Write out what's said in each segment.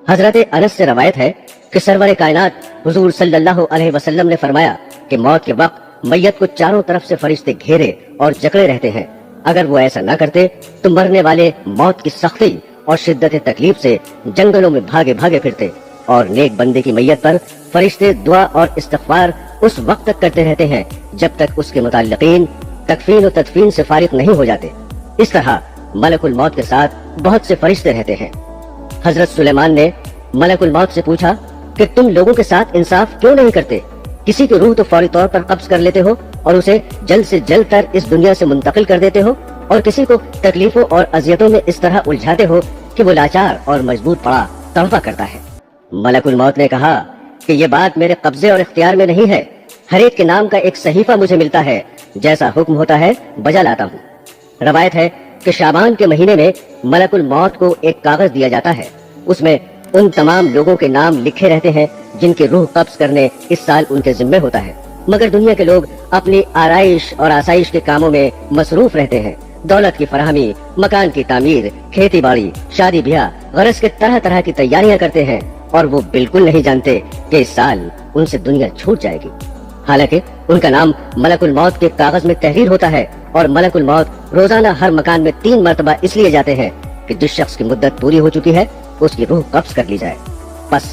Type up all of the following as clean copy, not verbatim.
हजरत अनस से रवायत है कि सरवर कायनात हुजूर सल्लल्लाहु अलैहि वसल्लम ने फरमाया कि मौत के वक्त मैयत को चारों तरफ से फरिश्ते घेरे और जकड़े रहते हैं। अगर वो ऐसा न करते तो मरने वाले मौत की सख्ती और शिद्दत तकलीफ से जंगलों में भागे भागे फिरते, और नेक बंदे की मैयत पर फरिश्ते दुआ और इस्तिग़फ़ार उस वक्त तक करते रहते हैं जब तक उसके मुताल्लिक़ीन तकफीन और तदफीन से फारिग नहीं हो जाते। इस तरह मलकुल मौत के साथ बहुत से फरिश्ते रहते हैं। हजरत सुलेमान ने मलकुल मौत से पूछा कि तुम लोगों के साथ इंसाफ क्यों नहीं करते? किसी की रूह तो फौरी तौर पर कब्ज कर लेते हो और उसे जल्द से जल्द तर इस दुनिया से मुंतकिल कर देते हो, और किसी को तकलीफों और अजियतों में इस तरह उलझाते हो कि वो लाचार और मजबूर पड़ा तौबा करता है। मलकुल मौत ने कहा कि ये बात मेरे कब्जे और इख्तियार में नहीं है। हर एक के नाम का एक सहीफा मुझे मिलता है, जैसा हुक्म होता है बजा लाता हूँ। रवायत है कि शाबान के महीने में मलकुल मौत को एक कागज दिया जाता है। उसमें उन तमाम लोगों के नाम लिखे रहते हैं जिनकी रूह कब्ज करने इस साल उनके जिम्मे होता है, मगर दुनिया के लोग अपनी आराइश और आसाइश के कामों में मसरूफ रहते हैं। दौलत की फराहमी, मकान की तामीर, खेती बाड़ी, शादी ब्याह, गरज के तरह तरह की तैयारियां करते हैं, और वो बिल्कुल नहीं जानते कि इस साल उनसे दुनिया छूट जाएगी। हालांकि उनका नाम मलकुल मौत के कागज में तहरीर होता है, और मलकुल मौत रोजाना हर मकान में 3 मरतबा इसलिए जाते हैं कि जिस शख्स की मुद्दत पूरी हो चुकी है उसकी रूह कब्ज कर ली जाए। बस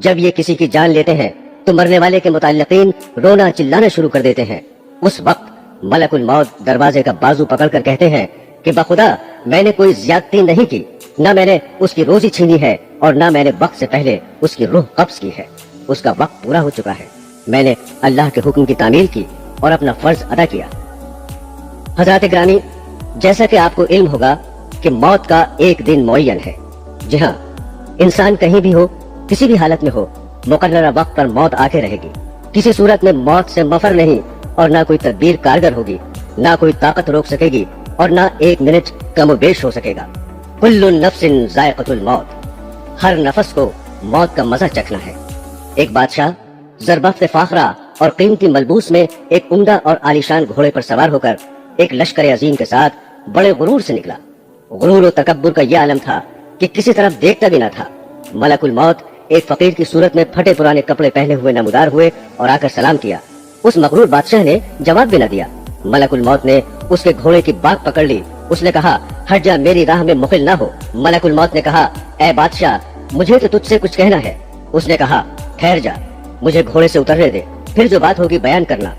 जब ये किसी की जान लेते हैं तो मरने वाले के मुताल्लिक़ीन रोना चिल्लाना शुरू कर देते हैं। उस वक्त मलकुल मौत दरवाजे का बाजू पकड़कर कहते हैं कि बखुदा मैंने कोई ज्यादती नहीं की, न मैंने उसकी रोजी छीनी है और न मैंने वक्त से पहले उसकी रूह कब्ज की है। उसका वक्त पूरा हो चुका है। मैंने अल्लाह के हुक्म की तामील की और अपना फर्ज अदा किया। हज़रात ग्रामी, जैसा कि आपको इल्म होगा कि मौत का एक दिन मुअय्यन है। जी हाँ, इंसान कहीं भी हो, किसी भी हालत में हो, मुकर्ररा वक्त पर मौत आके रहेगी। किसी सूरत में मौत से मफर नहीं, और ना कोई तदबीर कारगर होगी, ना कोई ताकत रोक सकेगी, और ना एक मिनट कमोबेश हो सकेगा। कुल्लु नफ्सिन ज़ायक़तुल मौत, हर नफस को मौत का मजा चखना है। एक बादशाह ज़रबफ्त फाखरा और कीमती मलबूस में एक उम्दा और आलीशान घोड़े पर सवार होकर एक लश्कर अजीम के साथ बड़े गुरूर से निकला। गुरूर और तकब्बुर का यह आलम था कि किसी तरफ देखता भी न था। मलकुल मौत एक फकीर की सूरत में फटे पुराने कपड़े पहने हुए नमूदार हुए और आकर सलाम किया। उस मगरूर बादशाह ने जवाब भी न दिया। मलकुल मौत ने उसके घोड़े की बाग पकड़ ली। उसने कहा, हट जा, मेरी राह में मुखिल न हो। मलकुल मौत ने कहा, ए बादशाह, मुझे तो तुझसे कुछ कहना है। उसने कहा, ठहर जा, मुझे घोड़े से उतरने दे, फिर जो बात होगी बयान करना।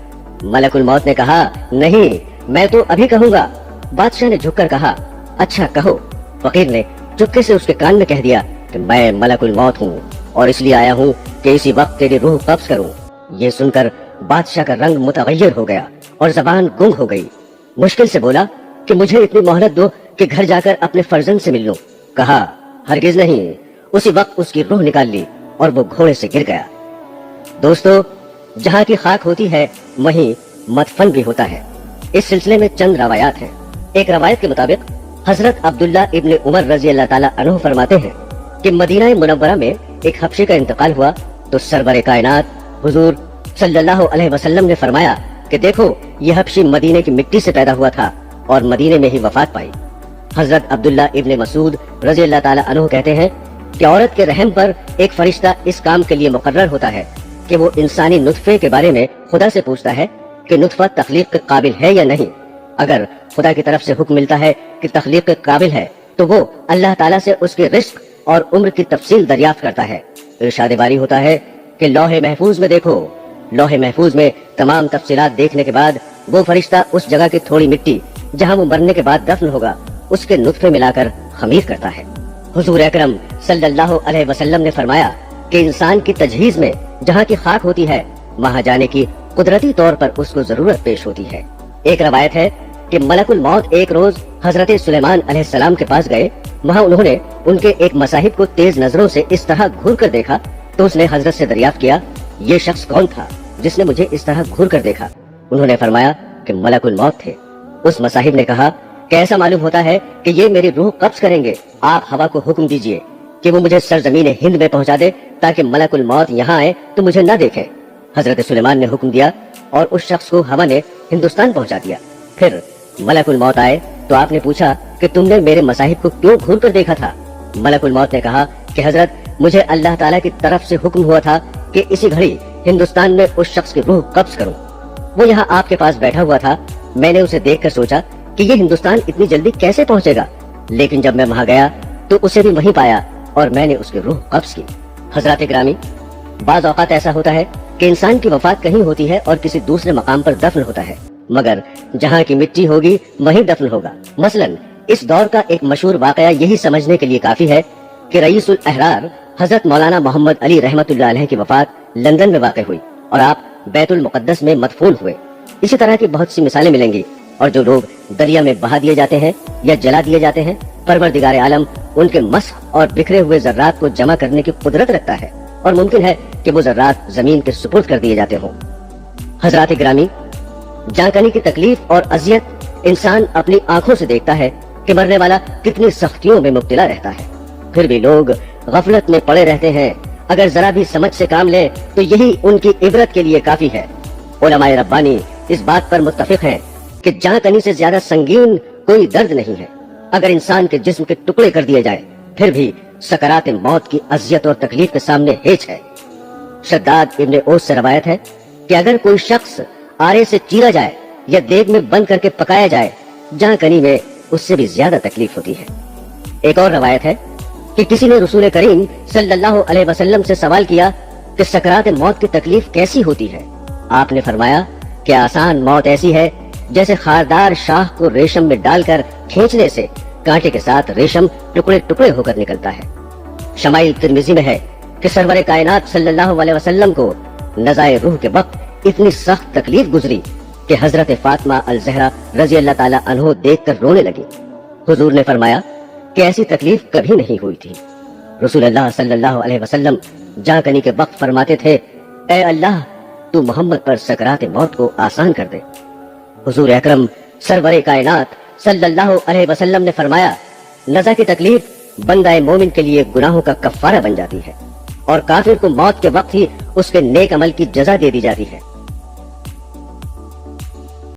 मलकुल मौत ने कहा, नहीं, मैं तो अभी कहूँगा। बादशाह ने झुककर कहा, अच्छा कहो। फकीर ने चुपके से उसके कान में कह दिया कि मैं मलकुल मौत हूँ और इसलिए आया हूँ कि इसी वक्त तेरी रूह कब्ज करूँ। ये सुनकर बादशाह का रंग मुतगय्यर हो गया और जबान गुंग हो गई। मुश्किल से बोला कि मुझे इतनी मोहलत दो कि घर जाकर अपने फर्जंद से मिल लूं। कहा, हरगिज नहीं। उसी वक्त उसकी रूह निकाल ली और वो घोड़े से गिर गया। दोस्तों, जहाँ की खाक होती है वहीं मदफन भी होता है। इस सिलसिले में चंद रवायात हैं। एक रवायत के मुताबिक हजरत अब्दुल्ला इब्न उमर रजी अल्लाह ताला अन्हु फरमाते हैं कि मदीना मुनव्वरा में एक हबशी का इंतकाल हुआ तो सरवर कायनात हुजूर सल्लल्लाहु अलैहि वसल्लम ने फरमाया कि देखो, यह हबशी मदीने की मिट्टी से पैदा हुआ था और मदीने में ही वफात पाई। हजरत अब्दुल्ला इब्न मसूद रजी अल्लाह ताला अन्हु कहते हैं कि औरत के रहम पर एक फरिश्ता इस काम के लिए मुकर्रर होता है कि वो इंसानी नुत्फे के बारे में खुदा से पूछता है कि नुत्फा तख्लीक के काबिल है या नहीं। अगर खुदा की तरफ से हुक्म मिलता है कि तख्लीक के काबिल है तो वो अल्लाह ताला से उसके रिस्क और उम्र की तफसील दरियाफ्त करता है। इरशाद बारी होता है कि लौहे महफूज में देखो। लौहे महफूज में तमाम तफसीलात देखने के बाद वो फरिश्ता उस जगह की थोड़ी मिट्टी जहाँ वो मरने के बाद दफन होगा उसके नुत्फे मिलाकर खमीर करता है। हुजूर अकरम सल्लल्लाहु अलैहि वसल्लम ने फरमाया कि इंसान की तजहीज में जहाँ की खाक होती है वहाँ जाने की कुदरती तौर पर उसको जरूरत पेश होती है। एक रवायत है कि मलकुल मौत एक रोज हजरत सुलेमान अलैहिस्सलाम के पास गए। वहाँ उन्होंने उनके एक मसाहिब को तेज नजरों से इस तरह घूर कर देखा तो उसने हजरत से दरियाफ्त किया, ये शख्स कौन था जिसने मुझे इस तरह घूर कर देखा? उन्होंने फरमाया कि मलकुल मौत थे। उस मसाहिब ने कहा, कैसा मालूम होता है कि ये मेरी रूह कब्ज करेंगे। आप हवा को हुक्म दीजिए कि वो मुझे सरजमीन हिंद में पहुंचा दे ताकि मलकुल मौत यहाँ आए तो मुझे न देखे। हजरत सुलेमान ने हुक्म दिया और उस शख्स को हवा ने हिंदुस्तान पहुंचा दिया। फिर मलकुल मौत आए तो आपने पूछा कि तुमने मेरे मसाहिब को क्यों घूर कर देखा था? मलकुल मौत ने कहा कि हजरत, مجھے اللہ تعالیٰ کی طرف سے حکم ہوا تھا کہ اسی گھڑی ہندوستان میں اس شخص کی روح قبض کروں۔ وہ یہاں آپ کے پاس بیٹھا ہوا تھا۔ میں نے اسے دیکھ کر سوچا کہ یہ ہندوستان اتنی جلدی کیسے پہنچے گا، لیکن جب میں وہاں گیا تو اسے بھی وہیں پایا اور میں نے اس کی روح قبض کی۔ حضرات گرامی، بعض اوقات ایسا ہوتا ہے کہ انسان کی وفات کہیں ہوتی ہے اور کسی دوسرے مقام پر دفن ہوتا ہے، مگر جہاں کی مٹی ہوگی وہیں دفن ہوگا۔ مثلاً اس دور کا ایک مشہور واقعہ یہی سمجھنے کے لیے کافی ہے کہ رئیس الاحرار حضرت مولانا محمد علی رحمۃ اللہ علیہ کی وفات لندن میں واقع ہوئی اور آپ بیت المقدس میں مدفون ہوئے۔ اسی طرح کی بہت سی مثالیں ملیں گی، اور جو لوگ دریا میں بہا دیے جاتے ہیں یا جلا دیے جاتے ہیں، پروردگار عالم ان کے مسح اور بکھرے ہوئے ذرات کو جمع کرنے کی قدرت رکھتا ہے، اور ممکن ہے کہ وہ ذرات زمین کے سپرد کر دیے جاتے ہوں۔ حضرات گرامی، جاں کنی کی تکلیف اور اذیت انسان اپنی آنکھوں سے دیکھتا ہے کہ مرنے والا کتنی سختیوں میں مبتلا رہتا ہے، پھر بھی لوگ غفلت میں پڑے رہتے ہیں۔ اگر ذرا بھی سمجھ سے کام لے تو یہی ان کی عبرت کے لیے کافی ہے۔ علماء ربانی اس بات پر متفق ہیں کہ جاں کنی سے زیادہ سنگین کوئی درد نہیں ہے۔ اگر انسان کے جسم کے ٹکڑے کر دیے جائے پھر بھی سکرات موت کی اذیت اور تکلیف کے سامنے ہیچ ہے۔ شداد ابن اوس سے روایت ہے کہ اگر کوئی شخص آرے سے چیرا جائے یا دیگ میں بند کر کے پکایا جائے، جاں کنی میں اس سے بھی زیادہ تکلیف ہوتی ہے۔ ایک اور روایت ہے کہ کسی نے رسول کریم صلی اللہ علیہ وسلم سے سوال کیا کہ سکرات موت کی تکلیف کیسی ہوتی ہے؟ آپ نے فرمایا کہ آسان موت ایسی ہے جیسے خاردار شاہ کو ریشم میں ڈال کر کھینچنے سے کانٹے کے ساتھ ریشم ٹکڑے ٹکڑے ہو کر نکلتا ہے۔ شمائل ترمذی میں ہے کہ سرور کائنات صلی اللہ علیہ وسلم کو نزائے روح کے وقت اتنی سخت تکلیف گزری کہ حضرت فاطمہ الزہرا رضی اللہ تعالی عنہ دیکھ کر رونے لگی۔ حضور نے فرمایا کہ ایسی تکلیف کبھی نہیں ہوئی تھی۔ رسول اللہ صلی اللہ علیہ وسلم جاں کنی کے وقت فرماتے تھے، اے اللہ تو محمد پر سکرات موت کو آسان کر دے۔ حضور اکرم سرور کائنات صلی اللہ علیہ وسلم نے فرمایا، نزع کی تکلیف بندہ مومن کے لیے گناہوں کا کفارہ بن جاتی ہے، اور کافر کو موت کے وقت ہی اس کے نیک عمل کی جزا دے دی جاتی ہے۔